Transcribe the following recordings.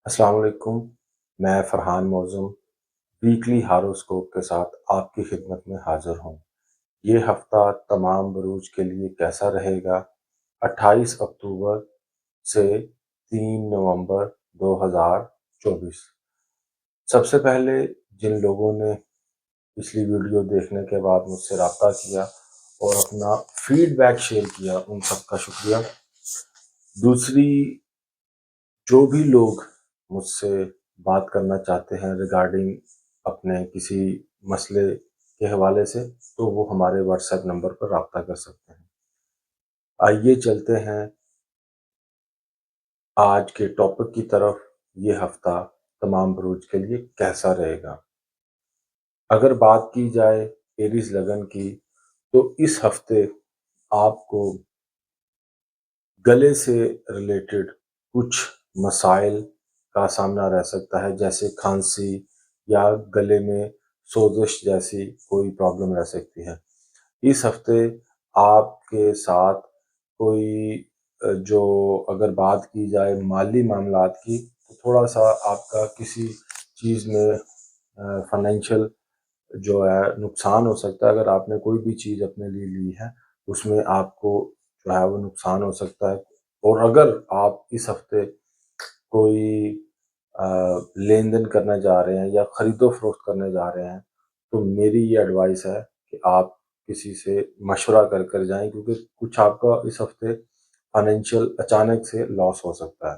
السلام علیکم، میں فرحان موزم ویکلی ہاروسکوپ کے ساتھ آپ کی خدمت میں حاضر ہوں۔ یہ ہفتہ تمام بروج کے لیے کیسا رہے گا؟ 28 اکتوبر سے 3 نومبر 2024۔ سب سے پہلے جن لوگوں نے پچھلی ویڈیو دیکھنے کے بعد مجھ سے رابطہ کیا اور اپنا فیڈ بیک شیئر کیا، ان سب کا شکریہ۔ دوسری، جو بھی لوگ مجھ سے بات کرنا چاہتے ہیں ریگارڈنگ اپنے کسی مسئلے کے حوالے سے، تو وہ ہمارے واٹس ایپ نمبر پر رابطہ کر سکتے ہیں۔ آئیے چلتے ہیں آج کے ٹاپک کی طرف۔ یہ ہفتہ تمام بروج کے لیے کیسا رہے گا؟ اگر بات کی جائے ایریز لگن کی، تو اس ہفتے آپ کو گلے سے ریلیٹڈ کچھ مسائل کا سامنا رہ سکتا ہے، جیسے کھانسی یا گلے میں سوزش جیسی کوئی پرابلم رہ سکتی ہے۔ اس ہفتے آپ کے ساتھ کوئی جو اگر بات کی جائے مالی معاملات کی، تو تھوڑا سا آپ کا کسی چیز میں فائنینشیل جو ہے نقصان ہو سکتا ہے۔ اگر آپ نے کوئی بھی چیز اپنے لیے لی ہے، اس میں آپ کو جو ہے وہ نقصان ہو سکتا ہے۔ اور اگر آپ اس ہفتے کوئی لین دین کرنے جا رہے ہیں یا خرید و فروخت کرنے جا رہے ہیں، تو میری یہ ایڈوائس ہے کہ آپ کسی سے مشورہ کر جائیں، کیونکہ کچھ آپ کا اس ہفتے فائنینشیل اچانک سے لاس ہو سکتا ہے۔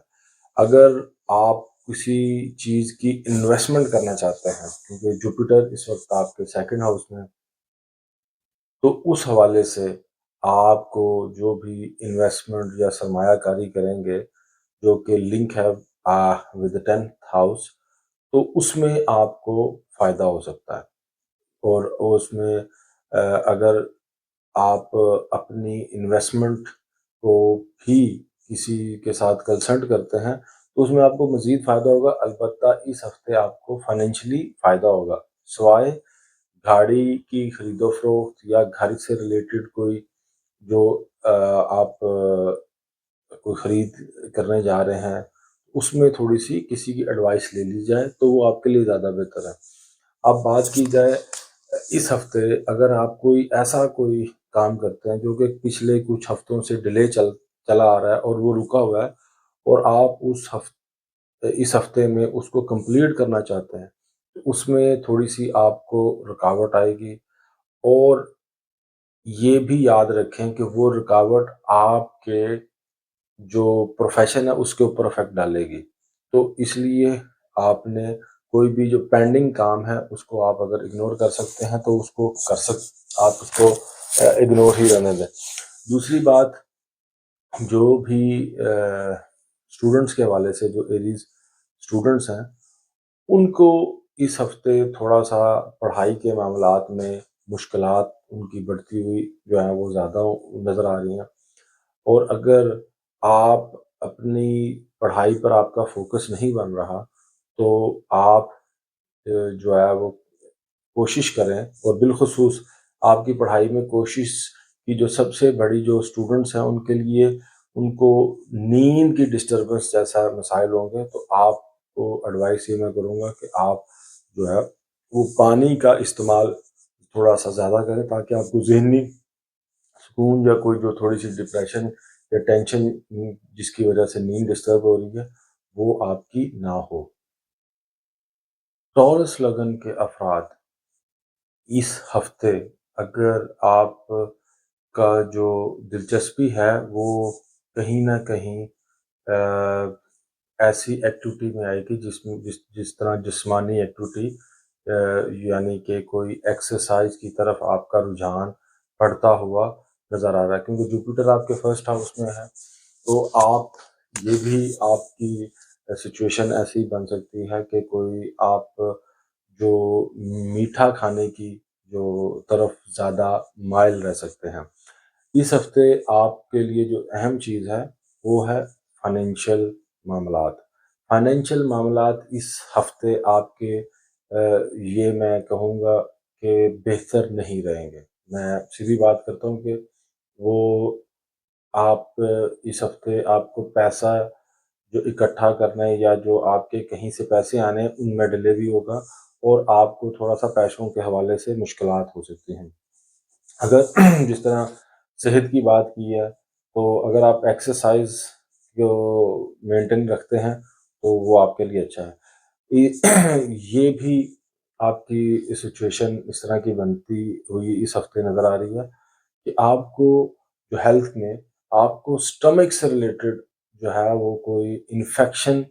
اگر آپ کسی چیز کی انویسٹمنٹ کرنا چاہتے ہیں، کیونکہ جوپیٹر اس وقت آپ کے سیکنڈ ہاؤس میں، تو اس حوالے سے آپ کو جو بھی انویسٹمنٹ یا سرمایہ کاری کریں گے جو کہ لنک ہے ود 10th ہاؤس، تو اس میں آپ کو فائدہ ہو سکتا ہے۔ اور اس میں اگر آپ اپنی انویسٹمنٹ کو بھی کسی کے ساتھ کنسلٹ کرتے ہیں، تو اس میں آپ کو مزید فائدہ ہوگا۔ البتہ اس ہفتے آپ کو فائنینشلی فائدہ ہوگا، سوائے گاڑی کی خرید و فروخت یا گھر سے ریلیٹڈ کوئی جو آپ کوئی خرید کرنے جا رہے ہیں، اس میں تھوڑی سی کسی کی ایڈوائس لے لی جائے تو وہ آپ کے لیے زیادہ بہتر ہے۔ اب بات کی جائے اس ہفتے، اگر آپ کوئی کام کرتے ہیں جو کہ پچھلے کچھ ہفتوں سے ڈیلے چلا آ رہا ہے اور وہ رکا ہوا ہے، اور آپ اس ہفتے میں اس کو کمپلیٹ کرنا چاہتے ہیں، اس میں تھوڑی سی آپ کو رکاوٹ آئے گی۔ اور یہ بھی یاد رکھیں کہ وہ رکاوٹ آپ کے جو پروفیشن ہے اس کے اوپر افیکٹ ڈالے گی، تو اس لیے آپ نے کوئی بھی جو پینڈنگ کام ہے اس کو آپ اگر اگنور کر سکتے ہیں تو آپ اس کو اگنور ہی رہنے دیں۔ دوسری بات، جو بھی اسٹوڈنٹس کے حوالے سے، جو ایریز اسٹوڈنٹس ہیں، ان کو اس ہفتے تھوڑا سا پڑھائی کے معاملات میں مشکلات ان کی بڑھتی ہوئی جو ہیں وہ زیادہ نظر آ رہی ہیں۔ اور اگر آپ اپنی پڑھائی پر آپ کا فوکس نہیں بن رہا، تو آپ جو ہے وہ کوشش کریں، اور بالخصوص آپ کی پڑھائی میں کوشش کی جو سب سے بڑی جو اسٹوڈنٹس ہیں ان کے لیے، ان کو نیند کی ڈسٹربنس جیسا مسائل ہوں گے، تو آپ کو ایڈوائس یہ میں کروں گا کہ آپ جو ہے وہ پانی کا استعمال تھوڑا سا زیادہ کریں، تاکہ آپ کو ذہنی سکون یا کوئی جو تھوڑی سی ڈپریشن یا ٹینشن جس کی وجہ سے نیند ڈسٹرب ہو رہی ہے، وہ آپ کی نہ ہو۔ ٹورس لگن کے افراد، اس ہفتے اگر آپ کا جو دلچسپی ہے وہ کہیں نہ کہیں ایسی ایکٹیویٹی میں آئے گی جس طرح جسمانی ایکٹیویٹی، یعنی کہ کوئی ایکسرسائز کی طرف آپ کا رجحان بڑھتا ہوا نظر آ رہا ہے، کیونکہ جوپیٹر آپ کے فرسٹ ہاؤس میں ہے۔ تو یہ بھی آپ کی سچویشن ایسی بن سکتی ہے کہ کوئی آپ جو میٹھا کھانے کی جو طرف زیادہ مائل رہ سکتے ہیں۔ اس ہفتے آپ کے لیے جو اہم چیز ہے وہ ہے فائنینشیل معاملات۔ فائنینشیل معاملات اس ہفتے آپ کے یہ میں کہوں گا کہ بہتر نہیں رہیں گے۔ میں سیدھی بات کرتا ہوں کہ وہ آپ اس ہفتے آپ کو پیسہ جو اکٹھا کرنے یا جو آپ کے کہیں سے پیسے آنے ہیں ان میں ڈیلے بھی ہوگا، اور آپ کو تھوڑا سا پیسوں کے حوالے سے مشکلات ہو سکتی ہیں۔ اگر جس طرح صحت کی بات کی ہے، تو اگر آپ ایکسرسائز جو مینٹین رکھتے ہیں تو وہ آپ کے لیے اچھا ہے۔ یہ بھی آپ کی سچویشن اس طرح کی بنتی ہوئی اس ہفتے نظر آ رہی ہے کہ آپ کو جو ہیلتھ میں آپ کو سٹمک سے ریلیٹڈ جو ہے وہ کوئی انفیکشن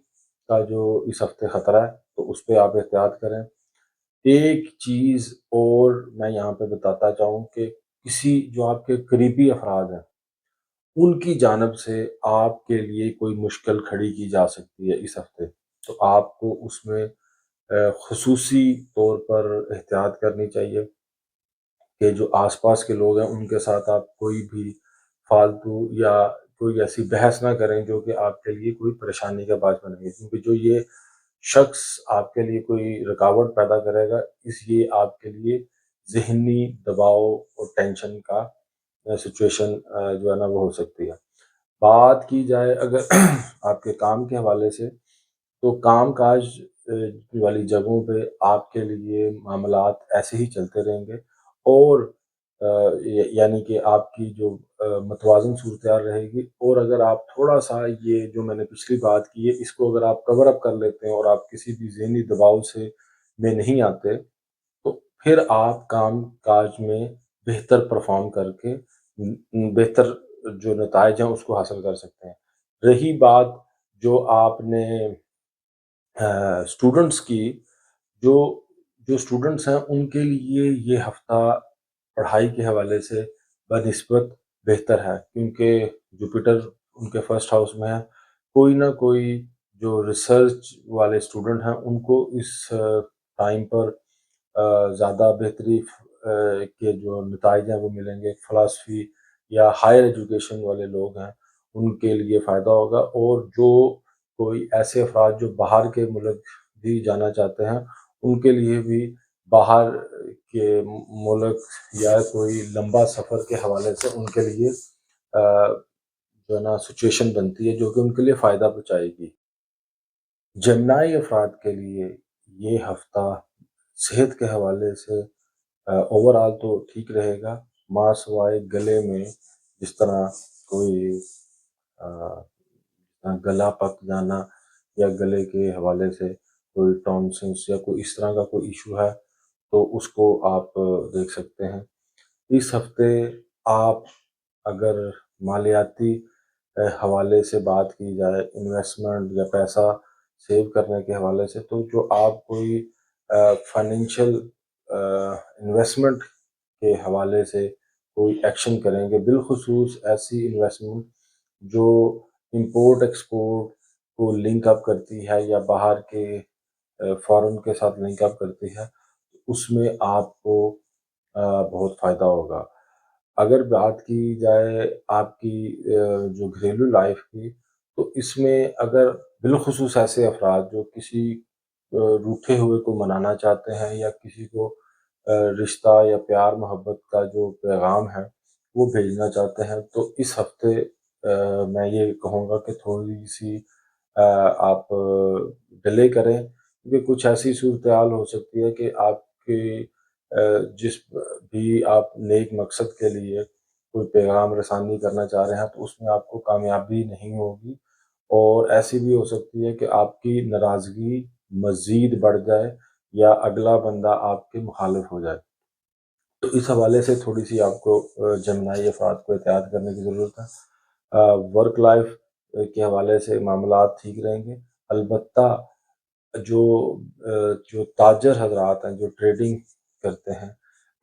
کا جو اس ہفتے خطرہ ہے، تو اس پہ آپ احتیاط کریں۔ ایک چیز اور میں یہاں پہ بتاتا چاہوں کہ کسی جو آپ کے قریبی افراد ہیں ان کی جانب سے آپ کے لیے کوئی مشکل کھڑی کی جا سکتی ہے اس ہفتے، تو آپ کو اس میں خصوصی طور پر احتیاط کرنی چاہیے کہ جو آس پاس کے لوگ ہیں ان کے ساتھ آپ کوئی بھی فالتو یا کوئی ایسی بحث نہ کریں جو کہ آپ کے لیے کوئی پریشانی کا باعث بنے گی، کیونکہ جو یہ شخص آپ کے لیے کوئی رکاوٹ پیدا کرے گا اس لیے آپ کے لیے ذہنی دباؤ اور ٹینشن کا سچویشن جو ہے نا وہ ہو سکتی ہے۔ بات کی جائے اگر آپ کے کام کے حوالے سے، تو کام کاج والی جگہوں پہ آپ کے لیے معاملات ایسے ہی چلتے رہیں گے، اور یعنی کہ آپ کی جو متوازن صورتحال رہے گی، اور اگر آپ تھوڑا سا یہ جو میں نے پچھلی بات کی ہے اس کو اگر آپ کور اپ کر لیتے ہیں اور آپ کسی بھی ذہنی دباؤ سے میں نہیں آتے، تو پھر آپ کام کاج میں بہتر پرفارم کر کے بہتر جو نتائج ہیں اس کو حاصل کر سکتے ہیں۔ رہی بات جو آپ نے اسٹوڈنٹس کی، جو جو اسٹوڈنٹس ہیں ان کے لیے یہ ہفتہ پڑھائی کے حوالے سے بنسبت بہتر ہے، کیونکہ جوپیٹر ان کے فرسٹ ہاؤس میں ہے۔ کوئی نہ کوئی جو ریسرچ والے اسٹوڈنٹ ہیں ان کو اس ٹائم پر زیادہ بہتری کے جو نتائج ہیں وہ ملیں گے۔ فلاسفی یا ہائر ایجوکیشن والے لوگ ہیں ان کے لیے فائدہ ہوگا، اور جو کوئی ایسے افراد جو باہر کے ملک بھی جانا چاہتے ہیں ان کے لیے بھی باہر کے ملک یا کوئی لمبا سفر کے حوالے سے ان کے لیے جو ہے نا سچویشن بنتی ہے جو کہ ان کے لیے فائدہ پہنچائے گی۔ جمنائی افراد کے لیے یہ ہفتہ صحت کے حوالے سے اوور آل تو ٹھیک رہے گا، ماں سوائے گلے میں جس طرح کوئی گلا پک جانا یا گلے کے حوالے سے کوئی ٹونسنس یا کوئی اس طرح کا کوئی ایشو ہے تو اس کو آپ دیکھ سکتے ہیں۔ اس ہفتے آپ اگر مالیاتی حوالے سے بات کی جائے، انویسٹمنٹ یا پیسہ سیو کرنے کے حوالے سے، تو جو آپ کوئی فائنینشیل انویسٹمنٹ کے حوالے سے کوئی ایکشن کریں گے، بالخصوص ایسی انویسٹمنٹ جو امپورٹ ایکسپورٹ کو لنک اپ کرتی ہے یا باہر کے فارن کے ساتھ لنک اپ کرتی ہے، اس میں آپ کو بہت فائدہ ہوگا۔ اگر بات کی جائے آپ کی جو گھریلو لائف کی، تو اس میں اگر بالخصوص ایسے افراد جو کسی روٹھے ہوئے کو منانا چاہتے ہیں یا کسی کو رشتہ یا پیار محبت کا جو پیغام ہے وہ بھیجنا چاہتے ہیں، تو اس ہفتے میں یہ کہوں گا کہ تھوڑی سی آپ ڈیلے کریں، کیونکہ کچھ ایسی صورتحال ہو سکتی ہے کہ آپ کی جس بھی آپ نیک مقصد کے لیے کوئی پیغام رسانی کرنا چاہ رہے ہیں تو اس میں آپ کو کامیابی نہیں ہوگی، اور ایسی بھی ہو سکتی ہے کہ آپ کی ناراضگی مزید بڑھ جائے یا اگلا بندہ آپ کے مخالف ہو جائے۔ تو اس حوالے سے تھوڑی سی آپ کو جمنائی افراد کو احتیاط کرنے کی ضرورت ہے۔ ورک لائف کے حوالے سے معاملات ٹھیک رہیں گے، البتہ جو تاجر حضرات ہیں جو ٹریڈنگ کرتے ہیں،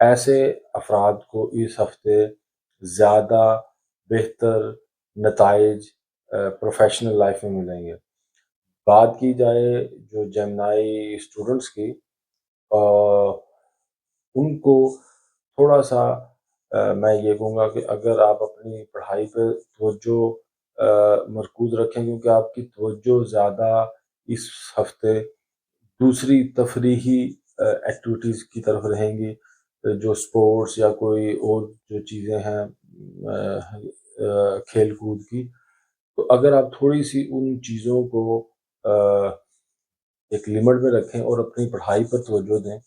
ایسے افراد کو اس ہفتے زیادہ بہتر نتائج پروفیشنل لائف میں ملیں گے۔ بات کی جائے جو جمنائی اسٹوڈنٹس کی، ان کو تھوڑا سا میں یہ کہوں گا کہ اگر آپ اپنی پڑھائی پہ توجہ مرکوز رکھیں، کیونکہ آپ کی توجہ زیادہ اس ہفتے دوسری تفریحی ایکٹیویٹیز کی طرف رہیں گی، جو سپورٹس یا کوئی اور جو چیزیں ہیں کھیل کود کی، تو تو اگر آپ تھوڑی سی ان چیزوں کو ایک لمٹ میں رکھیں اور اپنی پڑھائی پر توجہ دیں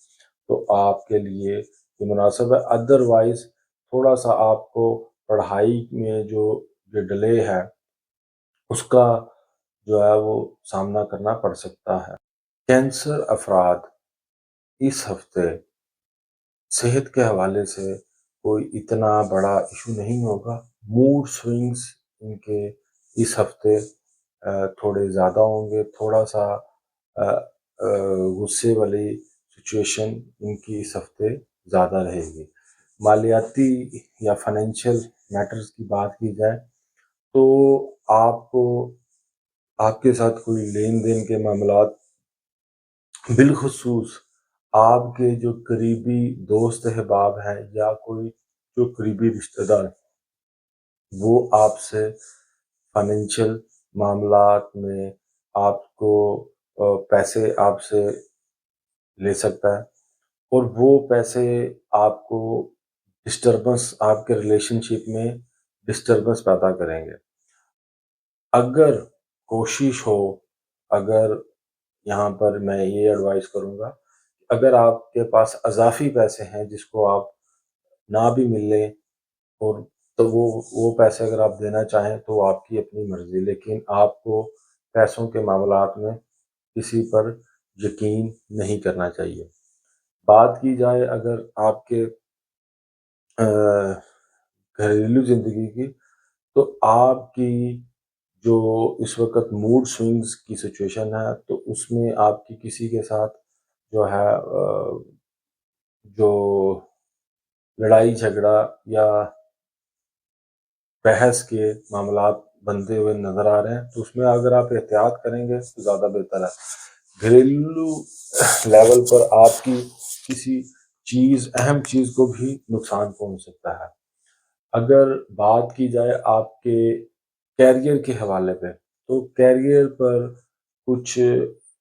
تو آپ کے لیے یہ مناسب ہے۔ ادروائز تھوڑا سا آپ کو پڑھائی میں جو ڈیلے ہے اس کا جو ہے وہ سامنا کرنا پڑ سکتا ہے۔ کینسر افراد اس ہفتے صحت کے حوالے سے کوئی اتنا بڑا ایشو نہیں ہوگا۔ موڈ سوئنگز ان کے اس ہفتے تھوڑے زیادہ ہوں گے، تھوڑا سا غصے والی سچویشن ان کی اس ہفتے زیادہ رہے گی۔ مالیاتی یا فائنینشیل میٹرز کی بات کی جائے تو آپ کو آپ کے ساتھ کوئی لین دین کے معاملات، بالخصوص آپ کے جو قریبی دوست احباب ہیں یا کوئی جو قریبی رشتہ دار، وہ آپ سے فائنینشیل معاملات میں آپ کو پیسے آپ سے لے سکتا ہے اور وہ پیسے آپ کو ڈسٹربنس، آپ کے ریلیشن شپ میں ڈسٹربنس پیدا کریں گے۔ اگر کوشش ہو، اگر یہاں پر میں یہ ایڈوائز کروں گا، اگر آپ کے پاس اضافی پیسے ہیں جس کو آپ نہ بھی ملیں اور تو وہ پیسے اگر آپ دینا چاہیں تو آپ کی اپنی مرضی، لیکن آپ کو پیسوں کے معاملات میں کسی پر یقین نہیں کرنا چاہیے۔ بات کی جائے اگر آپ کے گھریلو زندگی کی، تو آپ کی جو اس وقت موڈ سوئنگز کی سچویشن ہے تو اس میں آپ کی کسی کے ساتھ جو ہے جو لڑائی جھگڑا یا بحث کے معاملات بنتے ہوئے نظر آ رہے ہیں، تو اس میں اگر آپ احتیاط کریں گے تو زیادہ بہتر ہے۔ گھریلو لیول پر آپ کی کسی اہم چیز کو بھی نقصان پہنچ سکتا ہے۔ اگر بات کی جائے آپ کے کیریئر کے حوالے پہ، تو کیریئر پر کچھ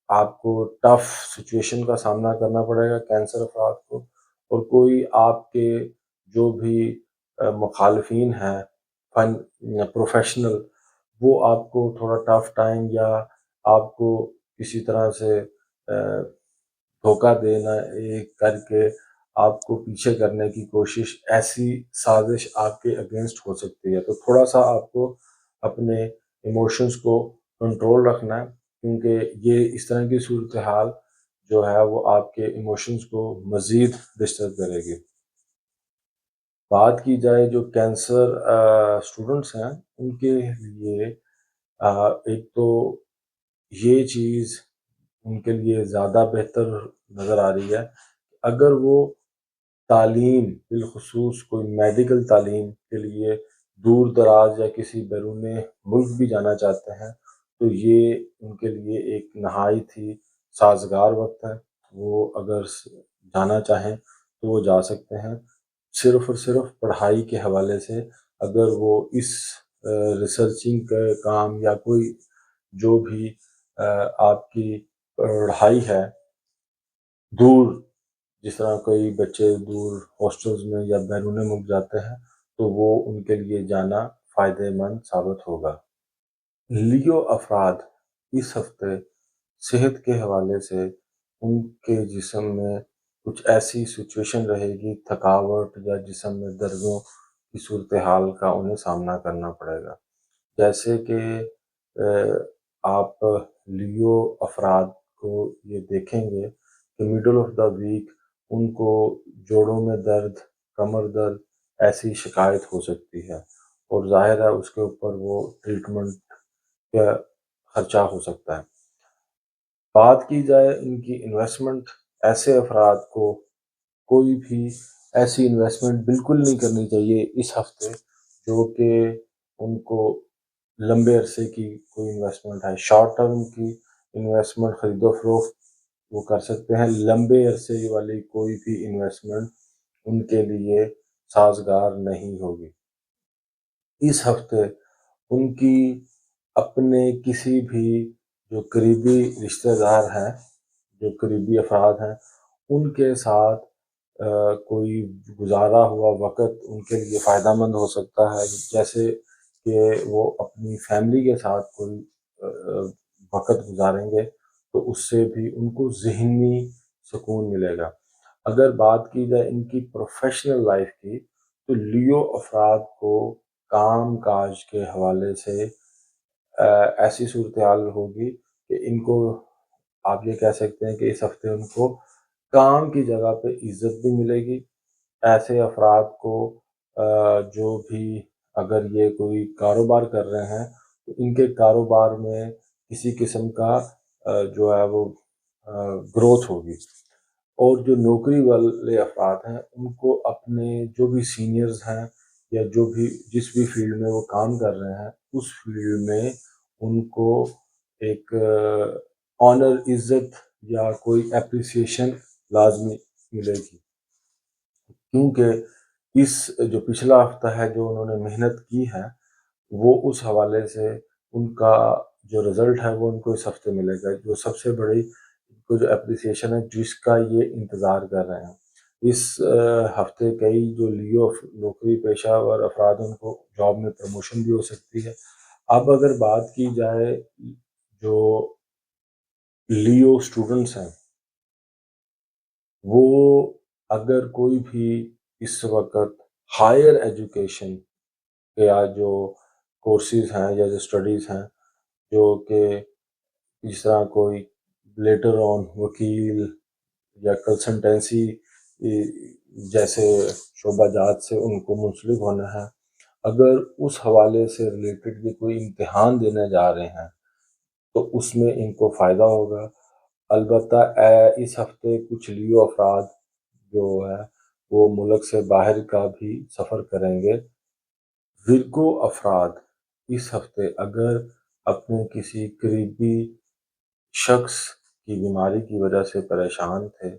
آپ کو ٹف سچویشن کا سامنا کرنا پڑے گا کینسر افراد کو، اور کوئی آپ کے جو بھی مخالفین ہیں پروفیشنل، وہ آپ کو تھوڑا ٹف ٹائم یا آپ کو کسی طرح سے دھوکہ دینا کر کے آپ کو پیچھے کرنے کی کوشش، ایسی سازش آپ کے اگینسٹ ہو سکتی ہے۔ تو تھوڑا سا آپ کو اپنے ایموشنز کو کنٹرول رکھنا ہے، کیونکہ یہ اس طرح کی صورتحال جو ہے وہ آپ کے ایموشنز کو مزید ڈسٹرب کرے گی۔ بات کی جائے جو کینسر اسٹوڈنٹس ہیں ان کے لیے ایک تو یہ چیز ان کے لیے زیادہ بہتر نظر آ رہی ہے، اگر وہ تعلیم، بالخصوص کوئی میڈیکل تعلیم کے لیے دور دراز یا کسی بیرون ملک بھی جانا چاہتے ہیں تو یہ ان کے لیے ایک نہایت ہی سازگار وقت ہے۔ وہ اگر جانا چاہیں تو وہ جا سکتے ہیں، صرف اور صرف پڑھائی کے حوالے سے۔ اگر وہ اس ریسرچنگ کا کام یا کوئی جو بھی آپ کی پڑھائی ہے دور، جس طرح کوئی بچے دور ہاسٹلز میں یا بیرون ملک جاتے ہیں تو وہ ان کے لیے جانا فائدہ مند ثابت ہوگا۔ لیو افراد اس ہفتے صحت کے حوالے سے ان کے جسم میں کچھ ایسی سچویشن رہے گی، تھکاوٹ یا جسم میں دردوں کی صورتحال کا انہیں سامنا کرنا پڑے گا۔ جیسے کہ آپ لیو افراد کو یہ دیکھیں گے کہ میڈل آف دا ویک ان کو جوڑوں میں درد، کمر درد ایسی شکایت ہو سکتی ہے، اور ظاہر ہے اس کے اوپر وہ ٹریٹمنٹ کا خرچہ ہو سکتا ہے۔ بات کی جائے ان کی انویسٹمنٹ، ایسے افراد کو کوئی بھی ایسی انویسٹمنٹ بالکل نہیں کرنی چاہیے اس ہفتے جو کہ ان کو لمبے عرصے کی کوئی انویسٹمنٹ ہے۔ شارٹ ٹرم کی انویسٹمنٹ، خرید و فروخت وہ کر سکتے ہیں، لمبے عرصے والی کوئی بھی انویسٹمنٹ ان کے لیے سازگار نہیں ہوگی۔ اس ہفتے ان کی اپنے کسی بھی جو قریبی رشتہ دار ہیں، جو قریبی افراد ہیں، ان کے ساتھ کوئی گزارا ہوا وقت ان کے لیے فائدہ مند ہو سکتا ہے۔ جیسے کہ وہ اپنی فیملی کے ساتھ کوئی وقت گزاریں گے تو اس سے بھی ان کو ذہنی سکون ملے گا۔ اگر بات کی جائے ان کی پروفیشنل لائف کی تو لیو افراد کو کام کاج کے حوالے سے ایسی صورتحال ہوگی کہ ان کو آپ یہ کہہ سکتے ہیں کہ اس ہفتے ان کو کام کی جگہ پہ عزت بھی ملے گی۔ ایسے افراد کو جو بھی اگر یہ کوئی کاروبار کر رہے ہیں تو ان کے کاروبار میں کسی قسم کا جو ہے وہ گروتھ ہوگی، اور جو نوکری والے افراد ہیں ان کو اپنے جو بھی سینئرز ہیں یا جو بھی جس بھی فیلڈ میں وہ کام کر رہے ہیں اس فیلڈ میں ان کو ایک آنر، عزت یا کوئی اپریسیشن لازمی ملے گی، کیونکہ اس جو پچھلا ہفتہ ہے جو انہوں نے محنت کی ہے وہ اس حوالے سے ان کا جو رزلٹ ہے وہ ان کو اس ہفتے ملے گا، جو سب سے بڑی کو جو اپریسیشن ہے جس کا یہ انتظار کر رہے ہیں۔ اس ہفتے کئی جو لیو نوکری پیشہ ور افراد ان کو جاب میں پروموشن بھی ہو سکتی ہے۔ اب اگر بات کی جائے جو لیو اسٹوڈنٹس ہیں وہ اگر کوئی بھی اس وقت ہائر ایجوکیشن یا جو کورسز ہیں یا جو اسٹڈیز ہیں جو کہ جس طرح کوئی لیٹر آن وکیل یا کنسلٹنسی جیسے شعبہ جات سے ان کو منسلک ہونا ہے، اگر اس حوالے سے ریلیٹڈ یہ کوئی امتحان دینے جا رہے ہیں تو اس میں ان کو فائدہ ہوگا۔ البتہ اس ہفتے کچھ لیو افراد جو ہے وہ ملک سے باہر کا بھی سفر کریں گے۔ ورگو افراد اس ہفتے اگر اپنے کسی قریبی شخص کی بیماری کی وجہ سے پریشان تھے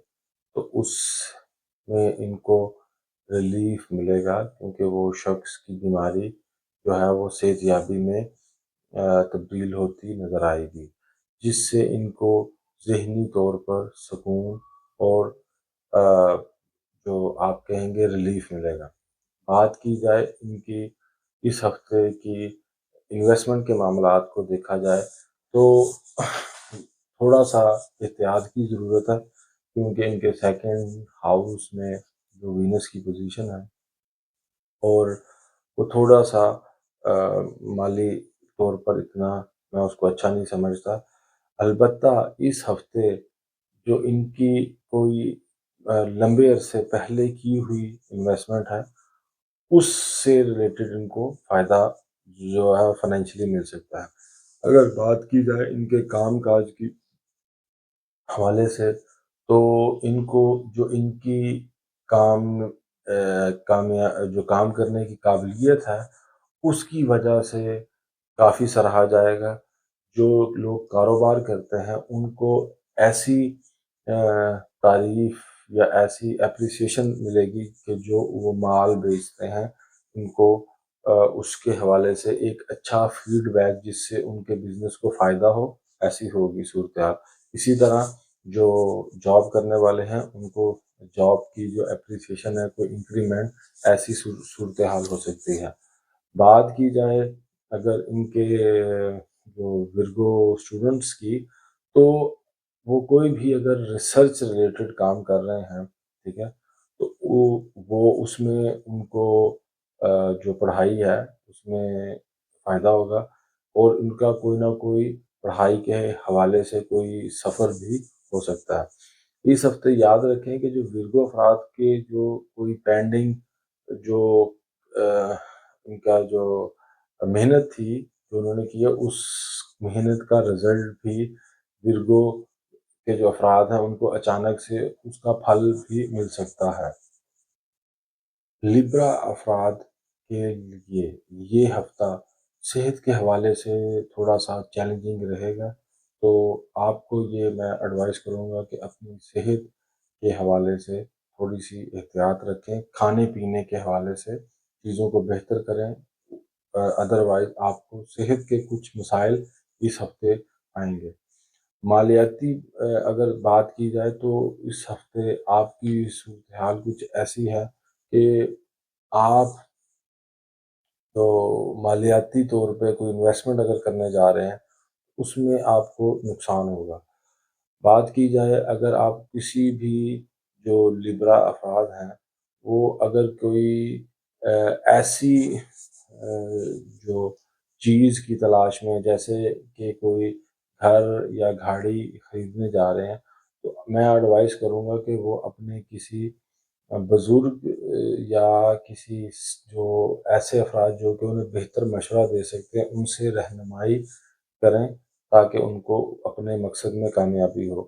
تو اس میں ان کو ریلیف ملے گا، کیونکہ وہ شخص کی بیماری جو ہے وہ صحت یابی میں تبدیل ہوتی نظر آئے گی، جس سے ان کو ذہنی طور پر سکون اور جو آپ کہیں گے ریلیف ملے گا۔ بات کی جائے ان کی اس ہفتے کی انویسٹمنٹ کے معاملات کو دیکھا جائے تو تھوڑا سا احتیاط کی ضرورت ہے، کیونکہ ان کے سیکنڈ ہاؤس میں جو وینس کی پوزیشن ہے اور وہ تھوڑا سا مالی طور پر اتنا میں اس کو اچھا نہیں سمجھتا۔ البتہ اس ہفتے جو ان کی کوئی لمبے عرصے پہلے کی ہوئی انویسٹمنٹ ہے اس سے ریلیٹڈ ان کو فائدہ جو ہے فائنینشلی مل سکتا ہے۔ اگر بات کی جائے ان کے کام کاج کی حوالے سے تو ان کو جو ان کی جو کام کرنے کی قابلیت ہے اس کی وجہ سے کافی سراہا جائے گا۔ جو لوگ کاروبار کرتے ہیں ان کو ایسی تعریف یا ایسی اپریسیشن ملے گی کہ جو وہ مال بیچتے ہیں ان کو اس کے حوالے سے ایک اچھا فیڈ بیک جس سے ان کے بزنس کو فائدہ ہو، ایسی ہوگی صورتحال۔ اسی طرح جو جاب کرنے والے ہیں ان کو جاب کی جو اپریسیشن ہے کوئی انکریمنٹ ایسی صورتحال ہو سکتی ہے۔ بات کی جائے اگر ان کے جو ورگو اسٹوڈنٹس کی تو وہ کوئی بھی اگر ریسرچ ریلیٹڈ کام کر رہے ہیں، ٹھیک ہے، تو وہ اس میں ان کو جو پڑھائی ہے اس میں فائدہ ہوگا، اور ان کا کوئی نہ کوئی پڑھائی کے حوالے سے کوئی سفر بھی ہو سکتا ہے۔ اس ہفتے یاد رکھیں کہ جو ورگو افراد کے جو کوئی پینڈنگ جو ان کا جو محنت تھی جو انہوں نے کیا اس محنت کا رزلٹ بھی ورگو کے جو افراد ہیں ان کو اچانک سے اس کا پھل بھی مل سکتا ہے۔ لیبرا افراد کے لیے یہ ہفتہ صحت کے حوالے سے تھوڑا سا چیلنجنگ رہے گا، تو آپ کو یہ میں ایڈوائز کروں گا کہ اپنی صحت کے حوالے سے تھوڑی سی احتیاط رکھیں، کھانے پینے کے حوالے سے چیزوں کو بہتر کریں، ادروائز آپ کو صحت کے کچھ مسائل اس ہفتے آئیں گے۔ مالیاتی اگر بات کی جائے تو اس ہفتے آپ کی صورتحال کچھ ایسی ہے کہ آپ تو مالیاتی طور پہ کوئی انویسٹمنٹ اگر کرنے جا رہے ہیں اس میں آپ کو نقصان ہوگا۔ بات کی جائے اگر آپ کسی بھی جو لبرا افراد ہیں وہ اگر کوئی ایسی جو چیز کی تلاش میں، جیسے کہ کوئی گھر یا گاڑی خریدنے جا رہے ہیں، تو میں ایڈوائز کروں گا کہ وہ اپنے کسی بزرگ یا کسی جو ایسے افراد جو کہ انہیں بہتر مشورہ دے سکتے ہیں ان سے رہنمائی کریں تاکہ ان کو اپنے مقصد میں کامیابی ہو۔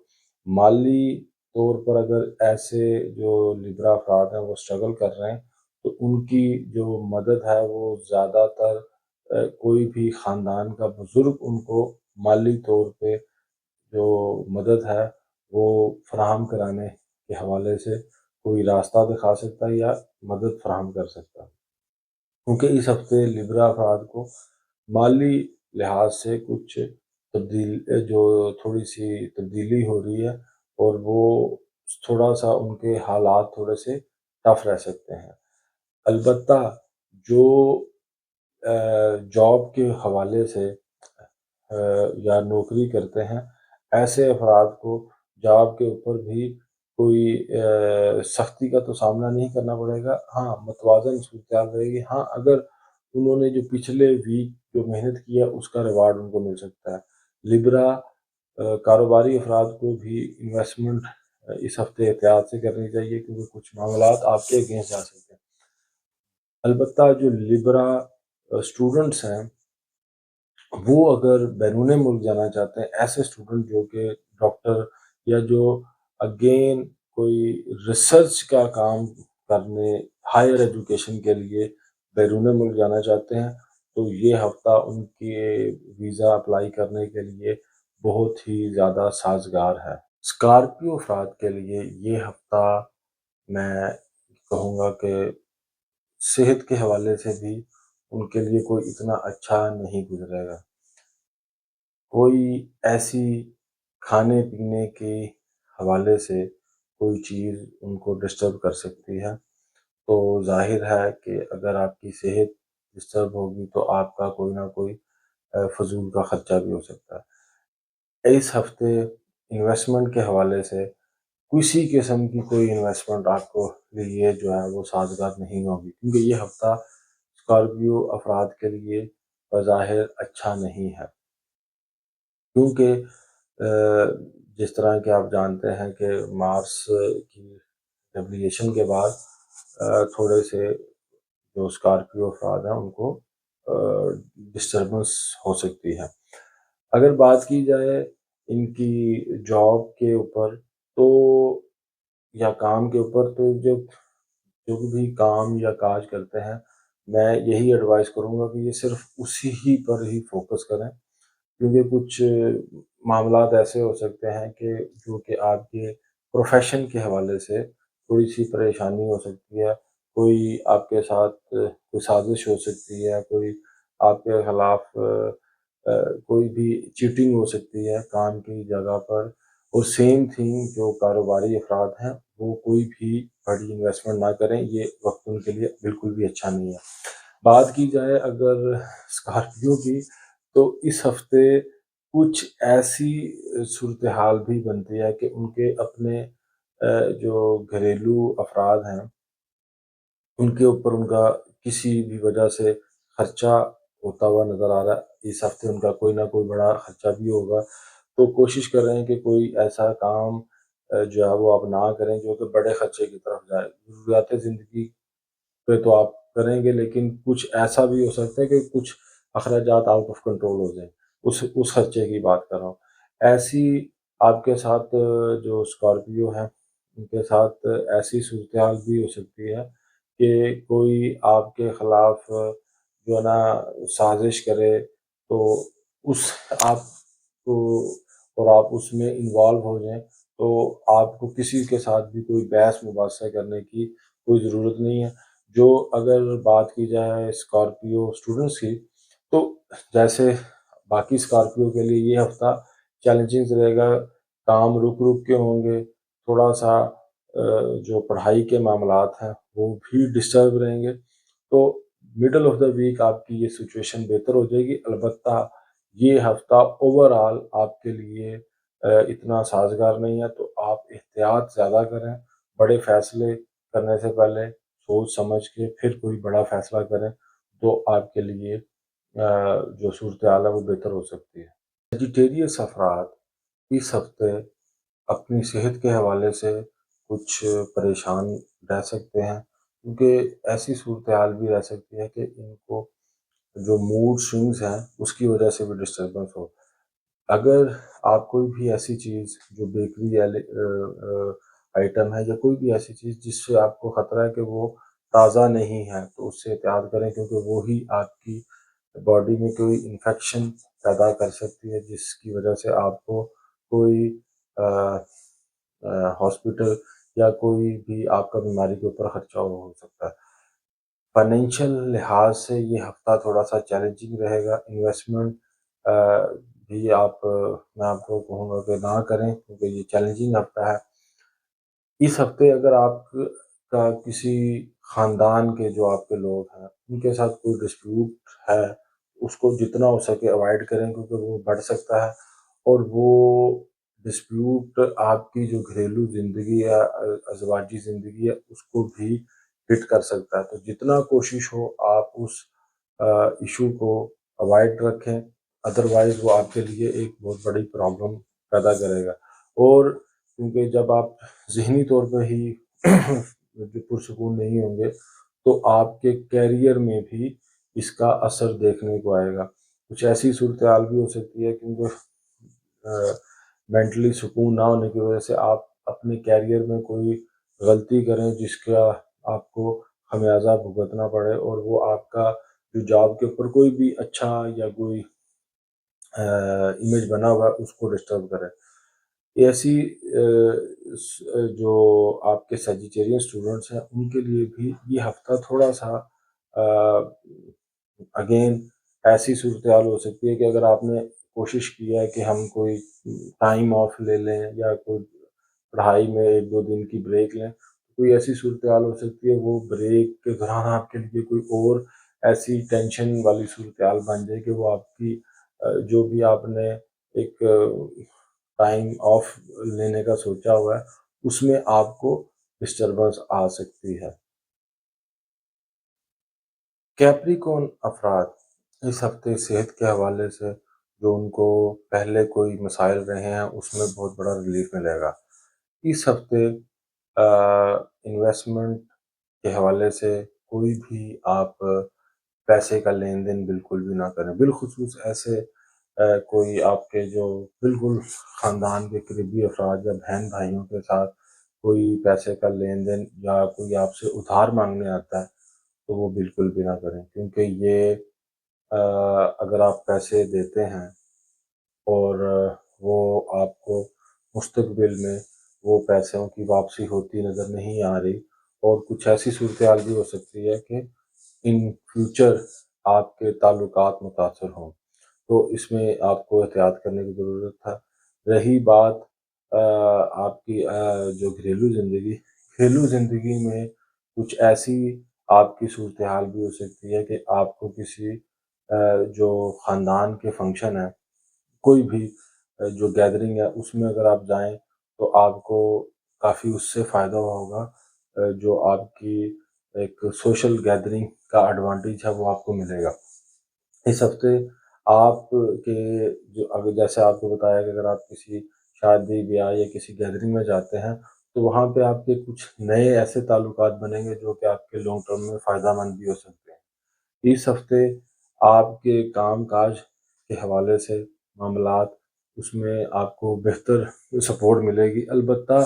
مالی طور پر اگر ایسے جو لبرا افراد ہیں وہ اسٹرگل کر رہے ہیں تو ان کی جو مدد ہے وہ زیادہ تر کوئی بھی خاندان کا بزرگ ان کو مالی طور پہ جو مدد ہے وہ فراہم کرانے کے حوالے سے کوئی راستہ دکھا سکتا ہے یا مدد فراہم کر سکتا ہے، کیونکہ اس ہفتے لبرا افراد کو مالی لحاظ سے کچھ جو تھوڑی سی تبدیلی ہو رہی ہے اور وہ تھوڑا سا ان کے حالات تھوڑے سے ٹف رہ سکتے ہیں۔ البتہ جو جاب کے حوالے سے یا نوکری کرتے ہیں ایسے افراد کو جاب کے اوپر بھی کوئی سختی کا تو سامنا نہیں کرنا پڑے گا، ہاں متوازن صورتحال رہے گی۔ ہاں اگر انہوں نے جو پچھلے ویک جو محنت کی ہے اس کا ریوارڈ ان کو مل سکتا ہے۔ لبرا کاروباری افراد کو بھی انویسٹمنٹ اس ہفتے احتیاط سے کرنی چاہیے کیونکہ کچھ معاملات آپ کے اگینسٹ جا سکتے ہیں۔ البتہ جو لبرا اسٹوڈنٹس ہیں وہ اگر بیرون ملک جانا چاہتے ہیں، ایسے اسٹوڈنٹ جو کہ ڈاکٹر یا جو اگین کوئی ریسرچ کا کام کرنے ہائر ایجوکیشن کے لیے بیرون ملک جانا چاہتے ہیں تو یہ ہفتہ ان کے ویزا اپلائی کرنے کے لیے بہت ہی زیادہ سازگار ہے۔ اسکارپیو افراد کے لیے یہ ہفتہ میں کہوں گا کہ صحت کے حوالے سے بھی ان کے لیے کوئی اتنا اچھا نہیں گزرے گا۔ کوئی ایسی کھانے پینے کے حوالے سے کوئی چیز ان کو ڈسٹرب کر سکتی ہے، تو ظاہر ہے کہ اگر آپ کی صحت ڈسٹرب ہوگی تو آپ کا کوئی نہ کوئی فضول کا خرچہ بھی ہو سکتا ہے۔ اس ہفتے انویسٹمنٹ کے حوالے سے کسی قسم کی کوئی انویسٹمنٹ آپ کو لیے جو ہے وہ سازگار نہیں ہوگی کیونکہ یہ ہفتہ اسکارپیو افراد کے لیے بظاہر اچھا نہیں ہے، کیونکہ جس طرح کہ آپ جانتے ہیں کہ مارس کی ریولیشن کے بعد تھوڑے سے جو اسکارپیو افراد ہیں ان کو ڈسٹربنس ہو سکتی ہے۔ اگر بات کی جائے ان کی جاب کے اوپر تو یا کام کے اوپر تو جو بھی کام یا کاج کرتے ہیں میں یہی ایڈوائز کروں گا کہ یہ صرف اسی ہی پر ہی فوکس کریں، کیونکہ کچھ معاملات ایسے ہو سکتے ہیں کہ جو کہ آپ کے پروفیشن کے حوالے سے تھوڑی سی پریشانی ہو سکتی ہے، کوئی آپ کے ساتھ کوئی سازش ہو سکتی ہے، کوئی آپ کے خلاف کوئی بھی چیٹنگ ہو سکتی ہے کام کی جگہ پر، اور سیم تھنگ جو کاروباری افراد ہیں وہ کوئی بھی بڑی انویسٹمنٹ نہ کریں، یہ وقت ان کے لیے بالکل بھی اچھا نہیں ہے۔ بات کی جائے اگر اسکارپیو کی تو اس ہفتے کچھ ایسی صورتحال بھی بنتی ہے کہ ان کے اپنے جو گھریلو افراد ہیں ان کے اوپر ان کا کسی بھی وجہ سے خرچہ ہوتا ہوا نظر آ رہا ہے۔ اس ہفتے ان کا کوئی نہ کوئی بڑا خرچہ بھی ہوگا، تو کوشش کر رہے ہیں کہ کوئی ایسا کام جو ہے وہ آپ نہ کریں جو کہ بڑے خرچے کی طرف جائے۔ ضروریات زندگی پہ تو آپ کریں گے لیکن کچھ ایسا بھی ہو سکتا ہے کہ کچھ اخراجات آؤٹ آف کنٹرول ہو جائیں، اس خرچے کی بات کر رہا ہوں۔ ایسی آپ کے ساتھ جو اسکارپیو ہیں ان کے ساتھ ایسی صورتحال بھی ہو سکتی ہے کہ کوئی آپ کے خلاف جو ہے نا سازش کرے تو اس آپ کو اور آپ اس میں انوالو ہو جائیں تو آپ کو کسی کے ساتھ بھی کوئی بحث مباحثہ کرنے کی کوئی ضرورت نہیں ہے۔ جو اگر بات کی جائے اسکارپیو اسٹوڈنٹس کی تو جیسے باقی اسکارپیو کے لیے یہ ہفتہ چیلنجنگ رہے گا، کام رک رک کے ہوں گے، تھوڑا سا جو پڑھائی کے معاملات ہیں وہ بھی ڈسٹرب رہیں گے، تو مڈل آف دا ویک آپ کی یہ سچویشن بہتر ہو جائے گی۔ البتہ یہ ہفتہ اوور آل آپ کے لیے اتنا سازگار نہیں ہے، تو آپ احتیاط زیادہ کریں۔ بڑے فیصلے کرنے سے پہلے سوچ سمجھ کے پھر کوئی بڑا فیصلہ کریں تو آپ کے لیے جو صورتحال ہے وہ بہتر ہو سکتی ہے۔ سیجیٹیریس افراد اس ہفتے اپنی صحت کے حوالے سے کچھ پریشان رہ سکتے ہیں، کیونکہ ایسی صورتحال بھی رہ سکتی ہے کہ ان کو جو موڈ سوئنگز ہیں اس کی وجہ سے بھی ڈسٹربنس ہو۔ اگر آپ کوئی بھی ایسی چیز جو بیکری آئٹم ہے یا کوئی بھی ایسی چیز جس سے آپ کو خطرہ ہے کہ وہ تازہ نہیں ہے، تو اس سے احتیاط کریں، کیونکہ وہی آپ کی باڈی میں کوئی انفیکشن پیدا کر سکتی ہے، جس کی وجہ سے آپ کو کوئی ہاسپٹل یا کوئی بھی آپ کا بیماری کے اوپر خرچہ ہو سکتا ہے۔ فائنینشیل لحاظ سے یہ ہفتہ تھوڑا سا چیلنجنگ رہے گا۔ انویسٹمنٹ بھی میں آپ کو کہوں گا کہ نہ کریں، کیونکہ یہ چیلنجنگ ہفتہ ہے۔ اس ہفتے اگر آپ کا کسی خاندان کے جو آپ کے لوگ ہیں ان کے ساتھ کوئی ڈسپیوٹ ہے، اس کو جتنا ہو سکے اوائڈ کریں، کیونکہ وہ بڑھ سکتا ہے اور وہ ڈسپیوٹ آپ کی جو گھریلو زندگی یا ازواجی زندگی ہے اس کو بھی ہٹ کر سکتا ہے۔ تو جتنا کوشش ہو آپ اس ایشو کو اوائڈ رکھیں، ادروائز وہ آپ کے لیے ایک بہت بڑی پرابلم پیدا کرے گا۔ اور کیونکہ جب آپ ذہنی طور پہ ہی جو پرسکون نہیں ہوں گے تو آپ کے کیریئر میں بھی اس کا اثر دیکھنے کو آئے گا۔ کچھ ایسی صورتحال بھی ہو سکتی ہے کیونکہ مینٹلی سکون نہ ہونے کی وجہ سے آپ اپنے کیریئر میں کوئی غلطی کریں جس کا آپ کو خمیازہ بھگتنا پڑے، اور وہ آپ کا جو جاب کے اوپر کوئی بھی اچھا یا کوئی امیج بنا ہوا ہے اس کو ڈسٹرب کرے۔ ایسی جو آپ کے سیجیٹیرین اسٹوڈنٹس ہیں ان کے لیے بھی یہ ہفتہ تھوڑا سا اگین ایسی صورتحال ہو سکتی ہے کہ اگر آپ نے کوشش کی ہے کہ ہم کوئی ٹائم آف لے لیں یا کوئی پڑھائی میں 1-2 دن کی بریک لیں، کوئی ایسی صورتحال ہو سکتی ہے وہ بریک کے دوران آپ کے لیے کوئی اور ایسی ٹینشن والی صورتحال بن جائے کہ وہ آپ کی جو بھی آپ نے ایک ٹائم آف لینے کا سوچا ہوا ہے اس میں آپ کو ڈسٹربنس آ سکتی ہے۔ کیپریکون افراد اس ہفتے صحت کے حوالے سے جو ان کو پہلے کوئی مسائل رہے ہیں اس میں بہت بڑا ریلیف ملے گا۔ اس ہفتے انویسٹمنٹ کے حوالے سے کوئی بھی آپ پیسے کا لین دین بالکل بھی نہ کریں، بالخصوص ایسے کوئی آپ کے جو بالکل خاندان کے قریبی افراد یا بہن بھائیوں کے ساتھ کوئی پیسے کا لین دین یا کوئی آپ سے ادھار مانگنے آتا ہے تو وہ بالکل بھی نہ کریں، کیونکہ یہ اگر آپ پیسے دیتے ہیں اور وہ آپ کو مستقبل میں وہ پیسوں کی واپسی ہوتی نظر نہیں آ رہی، اور کچھ ایسی صورتحال بھی ہو سکتی ہے کہ ان فیوچر آپ کے تعلقات متاثر ہوں، تو اس میں آپ کو احتیاط کرنے کی ضرورت ہے۔ رہی بات آپ کی جو گھریلو زندگی میں کچھ ایسی آپ کی صورتحال بھی ہو سکتی ہے کہ آپ کو کسی جو خاندان کے فنکشن ہے، کوئی بھی جو گیدرنگ ہے اس میں اگر آپ جائیں تو آپ کو کافی اس سے فائدہ ہوگا، جو آپ کی ایک سوشل گیدرنگ کا ایڈوانٹیج ہے وہ آپ کو ملے گا۔ اس ہفتے آپ کے جو اگر جیسے آپ کو بتایا کہ اگر آپ کسی شادی بیاہ یا کسی گیدرنگ میں جاتے ہیں تو وہاں پہ آپ کے کچھ نئے ایسے تعلقات بنیں گے جو کہ آپ کے لانگ ٹرم میں فائدہ مند بھی ہو سکتے ہیں۔ اس ہفتے آپ کے کام کاج کے حوالے سے معاملات اس میں آپ کو بہتر سپورٹ ملے گی، البتہ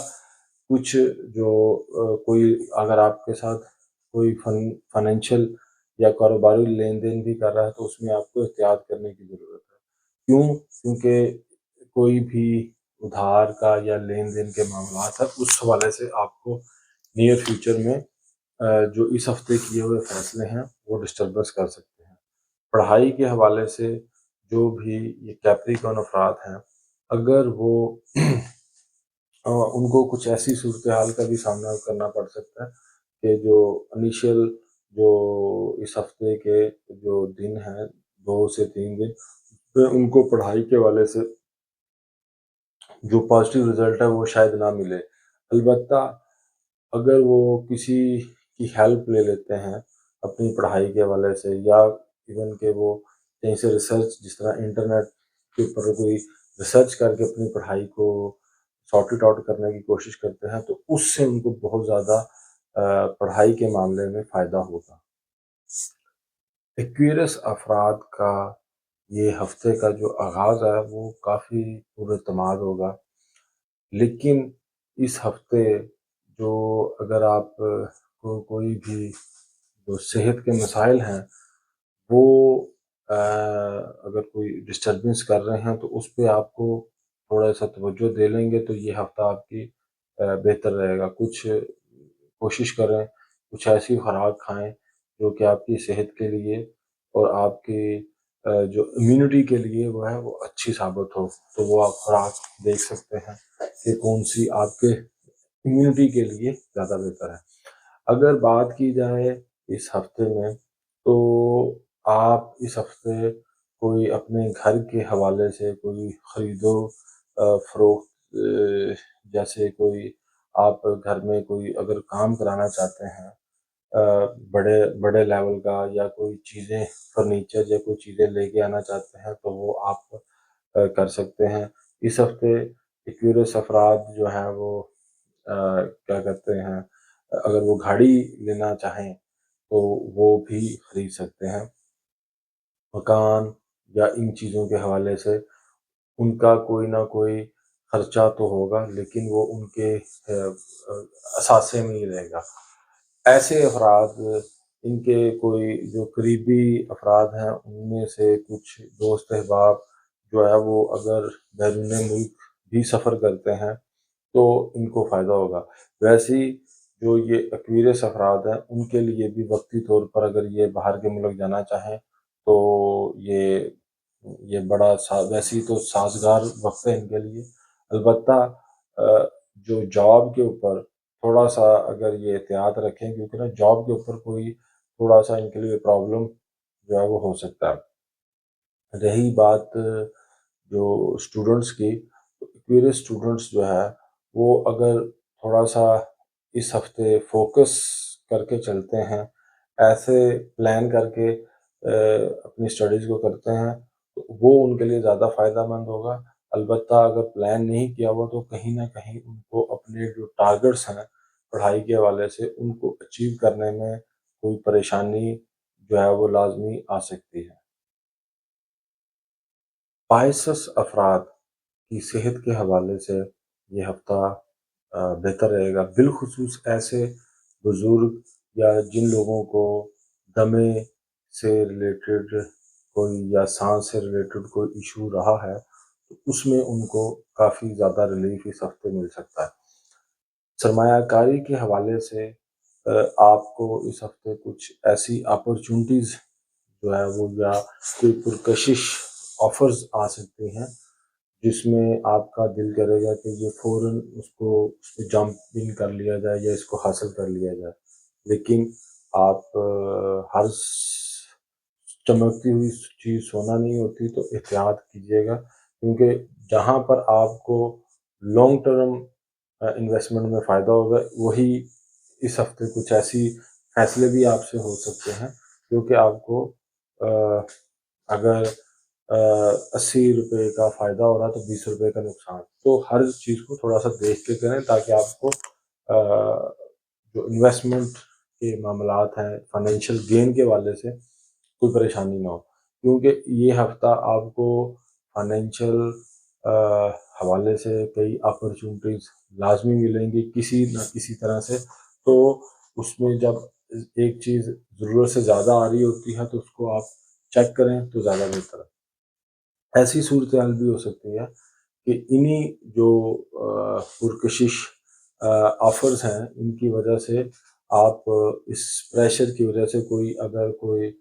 کچھ جو کوئی اگر آپ کے ساتھ کوئی فائنینشیل یا کاروباری لین دین بھی کر رہا ہے تو اس میں آپ کو احتیاط کرنے کی ضرورت ہے۔ کیونکہ کوئی بھی ادھار کا یا لین دین کے معاملات ہے اس حوالے سے آپ کو نیئر فیوچر میں جو اس ہفتے کیے ہوئے فیصلے ہیں وہ ڈسٹربنس کر سکتے ہیں۔ پڑھائی کے حوالے سے جو بھی یہ کیپریکون افراد ہیں اگر وہ ان کو کچھ ایسی صورتحال کا بھی سامنا کرنا پڑ سکتا ہے کہ جو انیشیل جو اس ہفتے کے جو دن ہیں 2 سے 3 دن ان کو پڑھائی کے حوالے سے جو پازیٹیو رزلٹ ہے وہ شاید نہ ملے، البتہ اگر وہ کسی کی ہیلپ لے لیتے ہیں اپنی پڑھائی کے حوالے سے، یا ایون کہ وہ کہیں سے ریسرچ، جس طرح انٹرنیٹ کے اوپر کوئی ریسرچ کر کے اپنی پڑھائی کو سارٹ اٹ آؤٹ کرنے کی کوشش کرتے ہیں، تو اس سے ان کو بہت زیادہ پڑھائی کے معاملے میں فائدہ ہوگا۔ ایکویرس افراد کا یہ ہفتے کا جو آغاز ہے وہ کافی پر اعتماد ہوگا، لیکن اس ہفتے جو اگر آپ کو کوئی بھی جو صحت کے مسائل ہیں وہ اگر کوئی ڈسٹربنس کر رہے ہیں، تو اس پہ آپ کو تھوڑا سا توجہ دے لیں گے تو یہ ہفتہ آپ کی بہتر رہے گا۔ کچھ کوشش کریں، کچھ ایسی خوراک کھائیں جو کہ آپ کی صحت کے لیے اور آپ کی جو امیونٹی کے لیے وہ ہے وہ اچھی ثابت ہو، تو وہ آپ خوراک دیکھ سکتے ہیں کہ کون سی آپ کے امیونٹی کے لیے زیادہ بہتر ہے۔ اگر بات کی جائے اس ہفتے میں، تو آپ اس ہفتے کوئی اپنے گھر کے حوالے سے کوئی خرید و فروخت، جیسے کوئی آپ گھر میں کوئی اگر کام کرانا چاہتے ہیں بڑے بڑے لیول کا، یا کوئی چیزیں فرنیچر یا کوئی چیزیں لے کے آنا چاہتے ہیں، تو وہ آپ کر سکتے ہیں۔ اس ہفتے ایکویرس افراد جو ہیں وہ کیا کرتے ہیں، اگر وہ گاڑی لینا چاہیں تو وہ بھی خرید سکتے ہیں۔ مکان یا ان چیزوں کے حوالے سے ان کا کوئی نہ کوئی خرچہ تو ہوگا، لیکن وہ ان کے اثاثے میں ہی رہے گا۔ ایسے افراد، ان کے کوئی جو قریبی افراد ہیں ان میں سے کچھ دوست احباب جو ہے وہ اگر بیرون ملک بھی سفر کرتے ہیں تو ان کو فائدہ ہوگا۔ ویسے ہی جو یہ ایکویرس افراد ہیں ان کے لیے بھی وقتی طور پر اگر یہ باہر کے ملک جانا چاہیں تو یہ بڑا ویسے ہی تو سازگار وقت ہے ان کے لیے، البتہ جو جاب کے اوپر تھوڑا سا اگر یہ احتیاط رکھیں، کیونکہ نا جاب کے اوپر کوئی تھوڑا سا ان کے لیے پرابلم جو ہے وہ ہو سکتا ہے۔ رہی بات جو اسٹوڈنٹس کی، ایکویرس اسٹوڈنٹس جو ہے وہ اگر تھوڑا سا اس ہفتے فوکس کر کے چلتے ہیں، ایسے پلان کر کے اپنی اسٹڈیز کو کرتے ہیں، تو وہ ان کے لیے زیادہ فائدہ مند ہوگا۔ البتہ اگر پلان نہیں کیا ہوا تو کہیں نہ کہیں ان کو اپنے جو ٹارگٹس ہیں پڑھائی کے حوالے سے ان کو اچیو کرنے میں کوئی پریشانی جو ہے وہ لازمی آ سکتی ہے۔ پائسس افراد کی صحت کے حوالے سے یہ ہفتہ بہتر رہے گا، بالخصوص ایسے بزرگ یا جن لوگوں کو دمے سے ریلیٹڈ کوئی یا سانس سے ریلیٹڈ کوئی ایشو رہا ہے، تو اس میں ان کو کافی زیادہ ریلیف اس ہفتے مل سکتا ہے۔ سرمایہ کاری کے حوالے سے آپ کو اس ہفتے کچھ ایسی اپرچونٹیز جو ہے وہ یا کوئی پرکشش آفرز آ سکتے ہیں جس میں آپ کا دل کرے گا کہ یہ فوراً اس پہ جمپ ان کر لیا جائے یا اس کو حاصل کر لیا جائے، لیکن آپ ہر چمکتی ہوئی چیز سونا نہیں ہوتی، تو احتیاط کیجیے گا، کیونکہ جہاں پر آپ کو لانگ ٹرم انویسٹمنٹ میں فائدہ ہوگا، وہی اس ہفتے کچھ ایسی فیصلے بھی آپ سے ہو سکتے ہیں کیونکہ آپ کو اگر 80 روپے کا فائدہ ہو رہا تو 20 روپے کا نقصان، تو ہر چیز کو تھوڑا سا دیکھ کے کریں تاکہ آپ کو جو انویسٹمنٹ کے معاملات ہیں فائنینشیل گین کے حوالے سے کوئی پریشانی نہ ہو، کیونکہ یہ ہفتہ آپ کو فائنینشیل حوالے سے کئی اپرچونٹیز لازمی ملیں گی کسی نہ کسی طرح سے، تو اس میں جب ایک چیز ضرورت سے زیادہ آ رہی ہوتی ہے تو اس کو آپ چیک کریں تو زیادہ بہتر ہے۔ ایسی صورتحال بھی ہو سکتی ہے کہ انہی جو پرکشش آفرز ہیں ان کی وجہ سے آپ اس پریشر کی وجہ سے اگر کوئی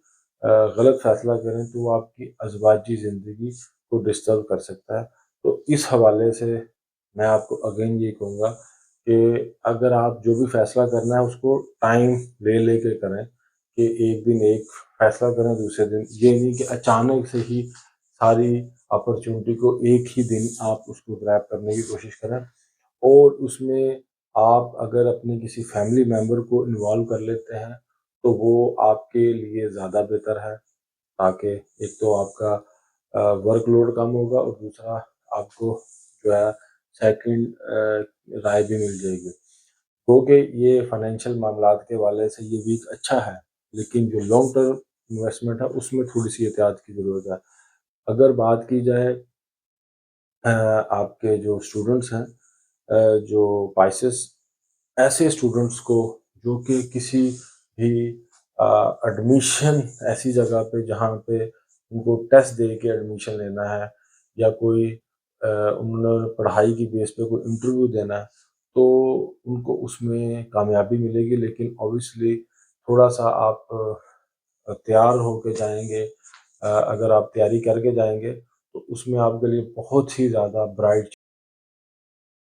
غلط فیصلہ کریں تو وہ آپ کی ازواجی زندگی کو ڈسٹرب کر سکتا ہے۔ تو اس حوالے سے میں آپ کو اگین یہ کہوں گا کہ اگر آپ جو بھی فیصلہ کرنا ہے اس کو ٹائم لے کے کریں کہ ایک دن ایک فیصلہ کریں دوسرے دن، یہ نہیں کہ اچانک سے ہی ساری اپرچونٹی کو ایک ہی دن آپ اس کو گریب کرنے کی کوشش کریں، اور اس میں آپ اگر اپنے کسی فیملی ممبر کو انوالو کر لیتے ہیں تو وہ آپ کے لیے زیادہ بہتر ہے، تاکہ ایک تو آپ کا ورک لوڈ کم ہوگا، اور دوسرا آپ کو جو ہے سیکنڈ رائے بھی مل جائے گی۔ کیونکہ یہ فائنینشیل معاملات کے حوالے سے یہ ویک اچھا ہے، لیکن جو لانگ ٹرم انویسٹمنٹ ہے اس میں تھوڑی سی احتیاط کی ضرورت ہے۔ اگر بات کی جائے آپ کے جو اسٹوڈنٹس ہیں، جو پائسس، ایسے اسٹوڈنٹس کو جو کہ کسی بھی ایڈمیشن ایسی جگہ پہ جہاں پہ ان کو ٹیسٹ دے کے ایڈمیشن لینا ہے، یا کوئی انہوں نے پڑھائی کی بیس پہ کوئی انٹرویو دینا ہے، تو ان کو اس میں کامیابی ملے گی، لیکن اوبیسلی تھوڑا سا آپ تیار ہو کے جائیں گے، اگر آپ تیاری کر کے جائیں گے تو اس میں آپ کے لیے بہت ہی زیادہ برائٹ